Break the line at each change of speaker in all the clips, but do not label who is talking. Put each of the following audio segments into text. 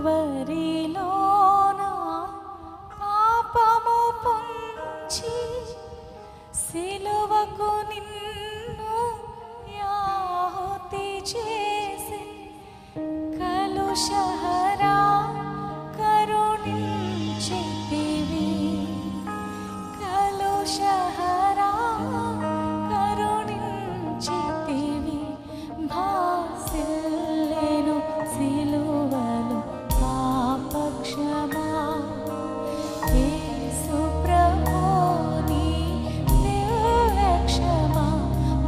కలువరిలోన పాపము పొంచి సిలువకు నిన్ను యాహుతి చేసి కలుషహరా కరుణించితివి కలుషహరా కరుణించితివి భాసిల్లెను సిలువలు పాపక్షమా యేసు ప్రభు నీ దివ్యక్షమా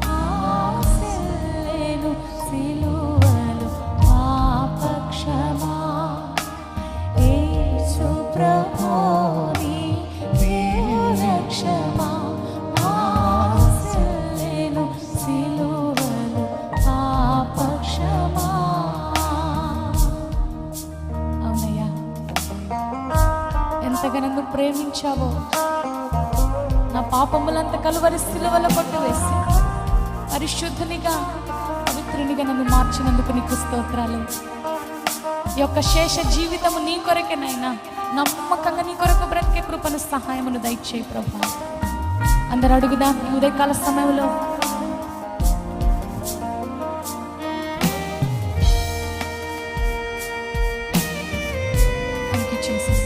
భాసిల్లెను సిలువలు పాపక్షమా యేసు ప్రభు నీ దివ్యక్షమా భాసిల్లెను సిలువలు పాపక్షమా. అవునయ్యా, ఎంతగా నన్ను ప్రేమించావో, నా పాపములంత కలువరి సిలువలో కొట్టివేసి పరిశుద్ధునిగా పవిత్రునిగా నన్ను మార్చినందుకు నీకు స్తోత్రాలు. ఈ యొక్క శేష జీవితము నీ కొరకేనైనా నమ్మకంగా నీ కొరకు బ్రతికే కృపను సహాయమును దయచేయి ప్రభా. అందరు అడుగుదాం ఈ ఉదయకాల సమయంలో. Thank you, Jesus.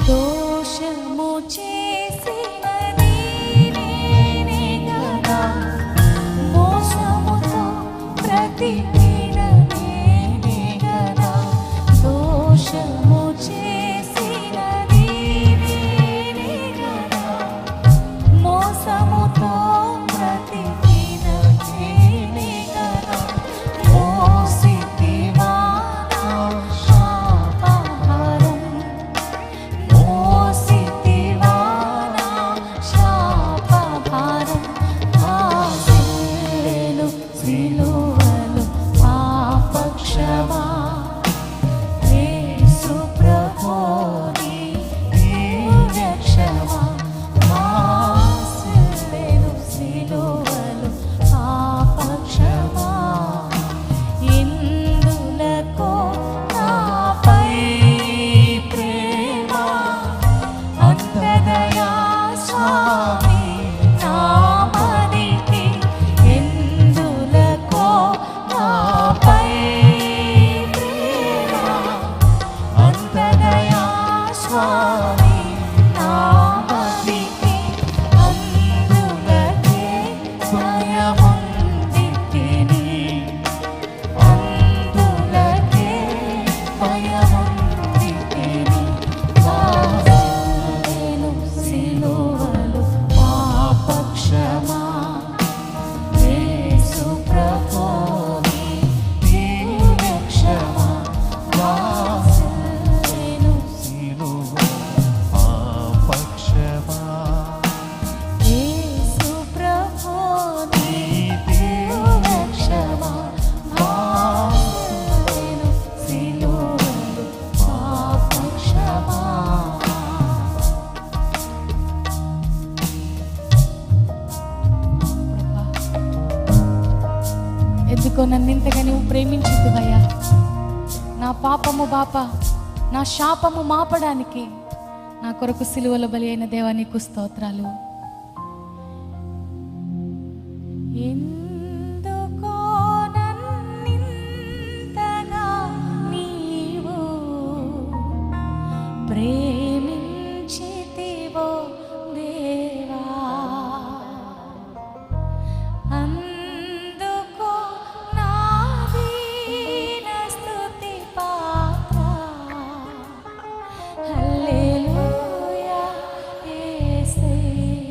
దోషము చేసినది నేనే కదా, మోసముతో బ్రతికినది నేనే కదా. దోషము చేసినది నేనే కదా, మోసముతో బ్రతికినది నేనే కదా. మోసితివా నా శాపభారం, మోసితివా నా శాపభారం. భాసిల్లెను సిలువలు పాపక్షమా యేసు ప్రభు నీ దివ్యక్షమా. భాసిల్లెను సిలువలు పాపక్షమా. ఎందులకో నాపై ప్రేమ అంతదయా స్వామి నామనికి. ఎందులకో నాపై ప్రేమ అంతదయా స్వామి నామనికి. అందులకే భయముందితిని, అందులకే భయముందితిని. భాసిల్లెను సిలువలు పాపక్షమా యేసు ప్రభు నీ దివ్యక్షమా. భాసిల్లెను
పాపక్షమా
యేసు ప్రభు నీ దివ్యక్షమా. భాసిల్లెను సిలువలు పాపక్షమా. ఎందుకో నన్ను ఇంతగా నువ్వు ప్రేమించుతువయ్యా. నా పాపము బాప, నా శాపము మాపడానికి నా కొరకు సిలువలో బలి అయిన దేవా నీకు స్తోత్రాలు. ఎందుకో నన్నింతగా నీవు ప్రేమించితివో దేవా, అందుకో నా దీన స్తుతి పాత్ర. హల్లెలూయా యేసయ్యా.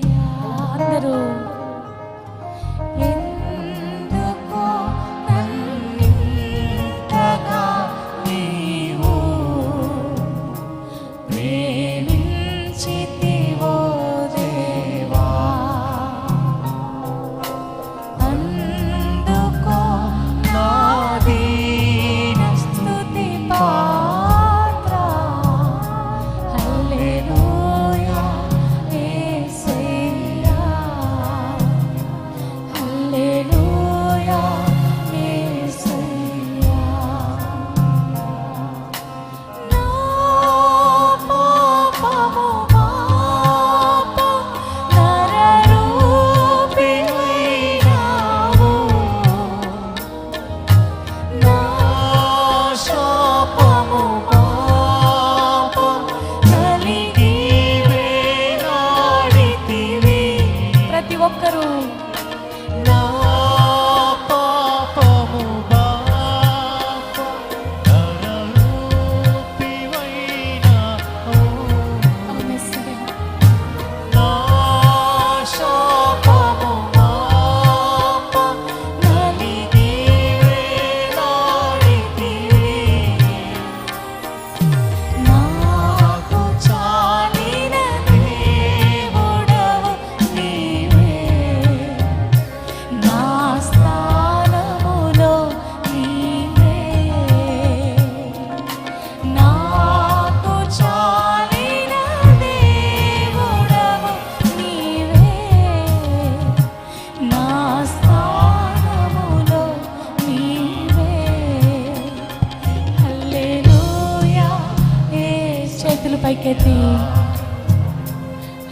పైకెత్తి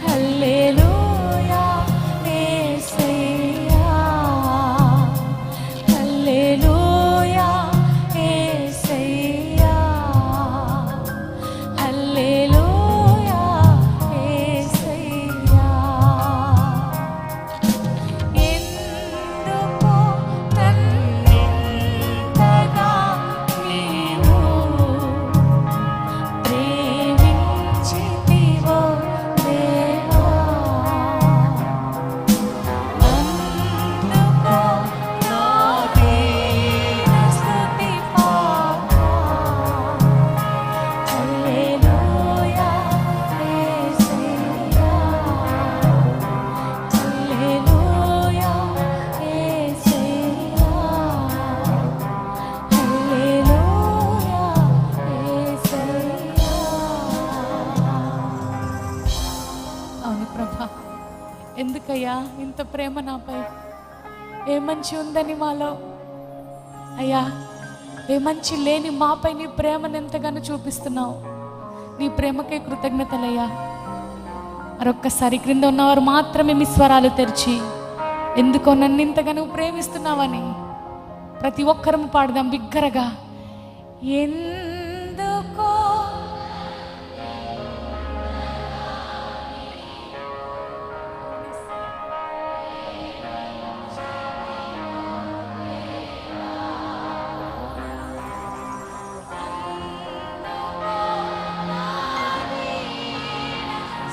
హల్లెలూయా యేసయ్యా, హల్లెలూయా యేసయ్యా, హల్లెలూయా యేసయ్యా. ఎందుకో నన్నింతగా నీవు ప్రేమించితివో దేవా, అందుకో నా దీన స్తుతి పాత్ర. హల్లెలూయా యేసయ్యా, హల్లెలూయా యేసయ్యా, హల్లెలూయా యేసయ్యా. అవును ప్రభా, ఎందుకయ్యా ఇంత ప్రేమ నాపై? ఏ మంచి ఉందని మాలో అయ్యా, ఏ మంచి లేని మాపై నీ ప్రేమను ఎంతగానో చూపిస్తున్నావు. నీ ప్రేమకే కృతజ్ఞతలయ్యా. మరొక్కసారి క్రింద ఉన్నవారు మాత్రమే మీ స్వరాలు తెరిచి ఎందుకో నన్ను ఇంతగా ప్రేమిస్తున్నావని ప్రతి ఒక్కరము పాడదాం బిగ్గరగా. ఎందుకో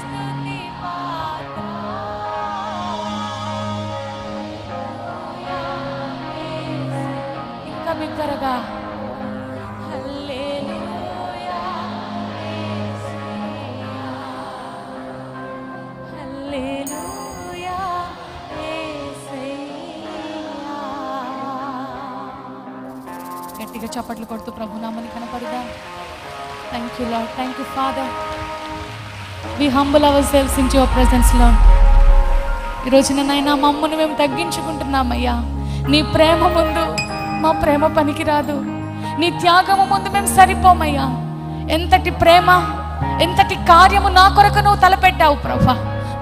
స్తుతి పాత్ర. ఇంకా బిగ్గరగా హల్లెలూయా యేసయ్యా, హల్లెలూయా యేసయ్యా. గట్టిగా చప్పట్లు కొడుతూ ప్రభు నామని కనపడదా. Thank you Lord, thank you father. We humble ourselves in your presence Lord. ఈరోజున నైనా మమ్మల్ని మేము తగ్గించుకుంటున్నామయ్యా. నీ ప్రేమ ముందు మా ప్రేమ పనికిరాదు. నీ త్యాగము ముందు మేము సరిపోమయ్యా. ఎంతటి ప్రేమ, ఎంతటి కార్యము నా కొరకు నువ్వు తలపెట్టావు ప్రభా.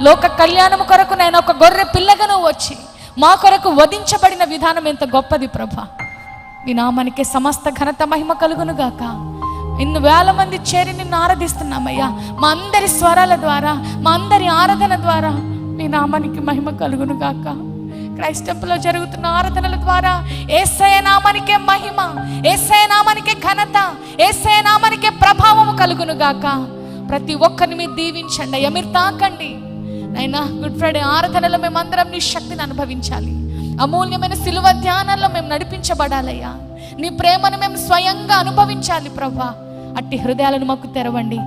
లోక కళ్యాణము కొరకు నేను ఒక గొర్రె పిల్లగా నువ్వు వచ్చి మా కొరకు వధించబడిన విధానం ఎంత గొప్పది ప్రభా. నీ నామానికి సమస్త ఘనత మహిమ కలుగును గాక. ఇన్ని వేల మంది చేరి నిన్ను ఆరాధిస్తున్నామయ్యా. మా అందరి స్వరాల ద్వారా, మా అందరి ఆరాధన ద్వారా నీ నామానికి మహిమ కలుగును గాక. క్రైస్ట్ టెంపుల్లో జరుగుతున్న ఆరాధనల ద్వారా యేసయ్య నామానికే మహిమ, యేసయ్య నామానికే ఘనత, యేసయ్య నామానికే ప్రభావము కలుగును గాక. ప్రతి ఒక్కరిని మీరు దీవించండి అయ్యా, మీరు తాకండి నైనా. గుడ్ ఫ్రైడే ఆరాధనలో మేమందరం నీ శక్తిని అనుభవించాలి. అమూల్యమైన సిలువ ధ్యానంలో మేము నడిపించబడాలయ్యా. నీ ప్రేమను మేము స్వయంగా అనుభవించాలి ప్రభా. అట్టి హృదయాలను మాకు తెరవండి.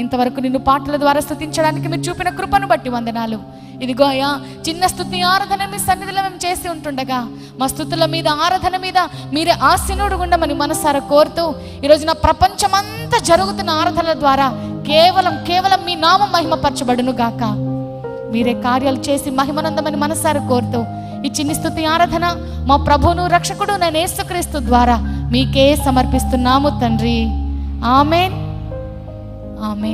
ఇంతవరకు నిన్ను పాటల ద్వారా స్తుతించడానికి మీరు చూపిన కృపను బట్టి వందనాలు. ఇదిగో అయ్యా, చిన్న స్తుతి ఆరాధన మీ సన్నిధిలో మేము చేసి ఉంటుండగా మా స్తుతుల మీద, ఆరాధన మీద మీరే ఆశీనుడు ఉండమని మనసారా కోరుతూ ఈరోజు నా ప్రపంచమంతా జరుగుతున్న ఆరాధనల ద్వారా కేవలం మీ నామం మహిమపరచబడును గాక. మీరే కార్యాలు చేసి మహిమనందమని మనసారా కోరుతూ ఈ చిన్ని స్తుతి ఆరాధన మా ప్రభువును రక్షకుడు నేను యేసుక్రీస్తు ద్వారా మీకే సమర్పిస్తున్నాము తండ్రి. ఆమేన్, ఆమేన్.